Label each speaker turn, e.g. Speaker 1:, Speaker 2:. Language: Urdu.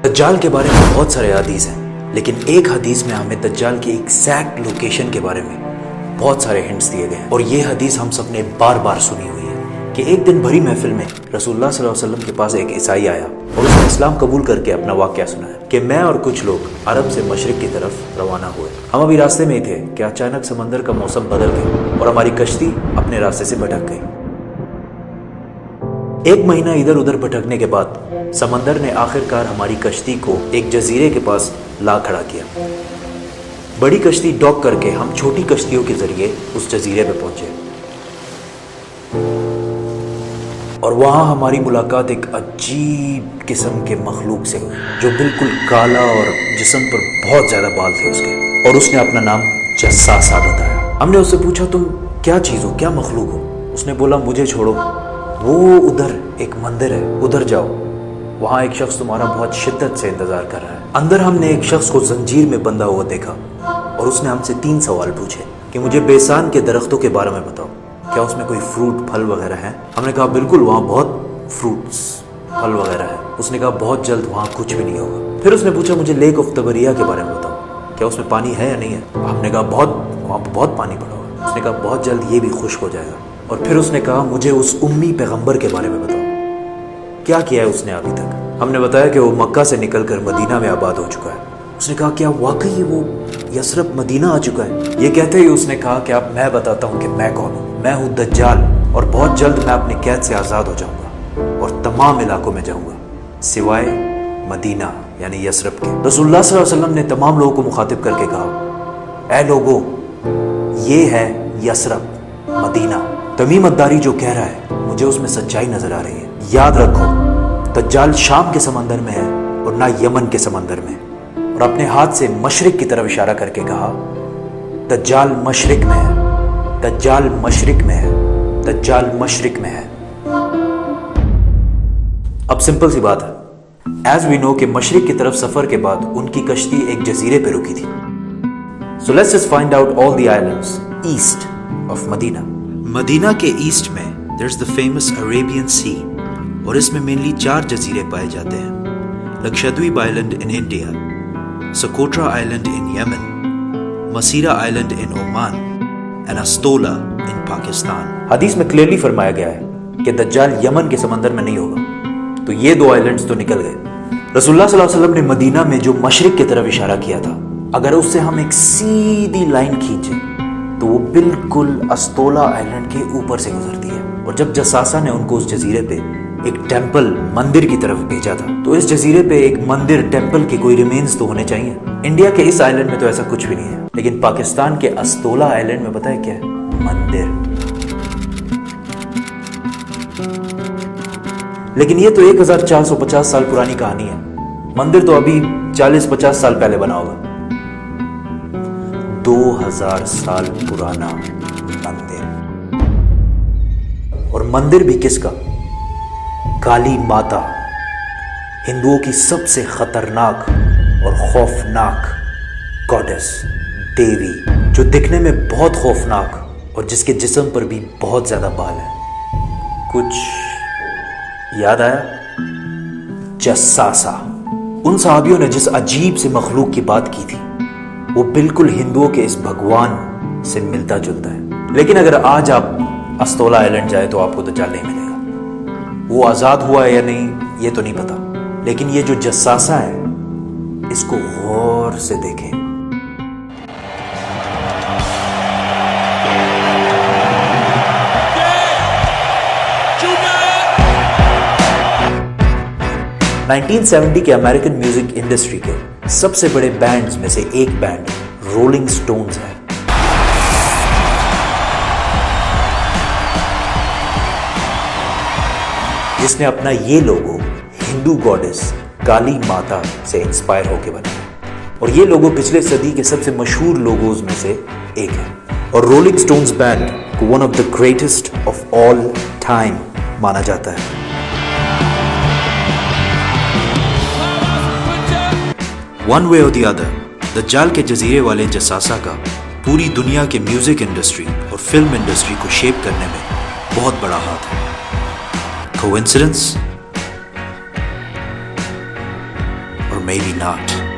Speaker 1: دجال کے بارے میں بہت سارے حدیث ہیں، لیکن ایک حدیث میں ہمیں دجال کی ایگزیکٹ لوکیشن کے بارے میں بہت سارے ہنٹس دیے گئے ہیں، اور یہ حدیث ہم سب نے بار بار سنی ہوئی ہے کہ ایک دن بھری محفل میں رسول اللہ صلی اللہ علیہ وسلم کے پاس ایک عیسائی آیا اور اس نے اسلام قبول کر کے اپنا واقعہ سنایا کہ میں اور کچھ لوگ عرب سے مشرق کی طرف روانہ ہوئے، ہم ابھی راستے میں ہی تھے کہ اچانک سمندر کا موسم بدل گیا اور ہماری کشتی اپنے راستے سے بھٹک گئی۔ ایک مہینہ ادھر ادھر بھٹکنے کے بعد سمندر نے آخر کار ہماری کشتی کو ایک جزیرے کے پاس لا کھڑا کیا۔ بڑی کشتی ڈاک کر کے ہم چھوٹی کشتیوں کے ذریعے اس جزیرے پہ پہنچے، اور وہاں ہماری ملاقات ایک عجیب قسم کے مخلوق سے ہوئی جو بالکل کالا اور جسم پر بہت زیادہ بال تھے اس کے، اور اس نے اپنا نام جساسہ بتایا۔ ہم نے اس سے پوچھا تم کیا چیز ہو، کیا مخلوق ہو؟ اس نے بولا مجھے چھوڑو، وہ ادھر ایک مندر ہے، ادھر جاؤ، وہاں ایک شخص تمہارا بہت شدت سے انتظار کر رہا ہے۔ اندر ہم نے ایک شخص کو زنجیر میں بندھا ہوا دیکھا اور اس نے ہم سے 3 سوال پوچھے کہ مجھے بیسان کے درختوں کے بارے میں بتاؤ، کیا اس میں کوئی فروٹ پھل وغیرہ ہیں؟ ہم نے کہا بالکل، وہاں بہت فروٹس پھل وغیرہ ہے۔ اس نے کہا بہت جلد وہاں کچھ بھی نہیں ہوگا۔ پھر اس نے پوچھا مجھے لیک آف تبریہ کے بارے میں بتاؤ، کیا اس میں پانی ہے یا نہیں ہے؟ ہم نے کہا وہاں بہت پانی پڑا ہوا ہے۔ اس نے کہا بہت جلد یہ بھی خشک ہو جائے گا۔ اور پھر اس نے کہا مجھے اس امی پیغمبر کے بارے میں بتاؤ، کیا کیا ہے اس نے ابھی تک؟ ہم نے بتایا کہ وہ مکہ سے نکل کر مدینہ میں آباد ہو چکا ہے۔ اس نے کہا کیا واقعی وہ یثرب مدینہ آ چکا ہے؟ یہ کہتے ہی اس نے کہا کہ اب میں بتاتا ہوں کہ میں کون ہوں۔ میں ہوں دجال، اور بہت جلد میں اپنی قید سے آزاد ہو جاؤں گا اور تمام علاقوں میں جاؤں گا سوائے مدینہ یعنی یثرب کے۔ رسول اللہ صلی اللہ علیہ وسلم نے تمام لوگوں کو مخاطب کر کے کہا اے لوگو، یہ ہے یثرب مدینہ۔ تمیم الداری جو کہہ رہا ہے مجھے اس میں سچائی نظر آ رہی ہے۔ یاد رکھو دجال شام کے سمندر میں ہے اور نہ یمن کے سمندر میں۔ اور اپنے ہاتھ سے مشرق کی طرف اشارہ کر کے کہا دجال مشرق میں ہے، دجال مشرق میں ہے، دجال مشرق میں ہے۔ اب سمپل سی بات ہے، ایز وی نو کہ مشرق کی طرف سفر کے بعد ان کی کشتی ایک جزیرے پہ رکی تھی۔ So let's just find out all the islands east of مدینہ۔ مدینہ کے ایسٹ میں there's the famous Arabian Sea، اور اس میں مینلی 4 جزیرے پائے جاتے ہیں: Lakshadweep island in India, Socotra island in Yemen, Masirah island in Oman, and Astola in Pakistan. حدیث میں کلیئرلی فرمایا گیا ہے کہ دجال یمن کے سمندر میں نہیں ہوگا، تو یہ 2 آئلینڈز تو نکل گئے۔ رسول اللہ صلی اللہ علیہ وسلم نے مدینہ میں جو مشرق کی طرف اشارہ کیا تھا، اگر اس سے ہم ایک سیدھی لائن کھینچیں تو وہ بالکل استولا آئلینڈ کے اوپر سے گزرتی ہے۔ اور جب جساسہ نے ان کو اس جزیرے پہ ایک ٹیمپل مندر کی طرف بھیجا تھا، تو اس جزیرے پہ ایک مندر ٹیمپل کے کوئی ریمینز تو ہونے چاہیے۔ انڈیا کے اس آئلینڈ میں تو ایسا کچھ بھی نہیں ہے، لیکن پاکستان کے استولا آئلینڈ میں پتہ ہے کیا ہے؟ مندر۔ لیکن یہ تو 1450 سال پرانی کہانی ہے، مندر تو ابھی 40-50 سال پہلے بنا ہوگا۔ 2000 سال پرانا مندر، اور مندر بھی کس کا؟ کالی ماتا، ہندوؤں کی سب سے خطرناک اور خوفناک گاڈس، دیوی، جو دکھنے میں بہت خوفناک اور جس کے جسم پر بھی بہت زیادہ بال ہیں۔ کچھ یاد آیا؟ جساسہ۔ ان صحابیوں نے جس عجیب سے مخلوق کی بات کی تھی وہ بالکل ہندوؤں کے اس بھگوان سے ملتا جلتا ہے۔ لیکن اگر آج آپ استولا آئلینڈ جائے تو آپ کو دجال نہیں ملے گا۔ وہ آزاد ہوا ہے یا نہیں یہ تو نہیں پتا، لیکن یہ جو جساسہ ہے اس کو غور سے دیکھیں۔ نائنٹین 70 کے امریکن میوزک انڈسٹری کے سب سے بڑے بینڈز میں سے ایک بینڈ رولنگ سٹونز ہے۔ جس نے اپنا یہ لوگو ہندو گاڈس کالی ماتا سے انسپائر ہو کے بنایا، اور یہ لوگو پچھلے صدی کے سب سے مشہور لوگوز میں سے ایک ہے، اور رولنگ سٹونز بینڈ کو one of the greatest of all time مانا جاتا ہے۔ ون وے اور دی ادر، دجال کے جزیرے والے جساسہ کا پوری دنیا کے میوزک انڈسٹری اور فلم انڈسٹری کو شیپ کرنے میں بہت بڑا ہاتھ ہے۔ کوئنسیڈنس؟ اور maybe not.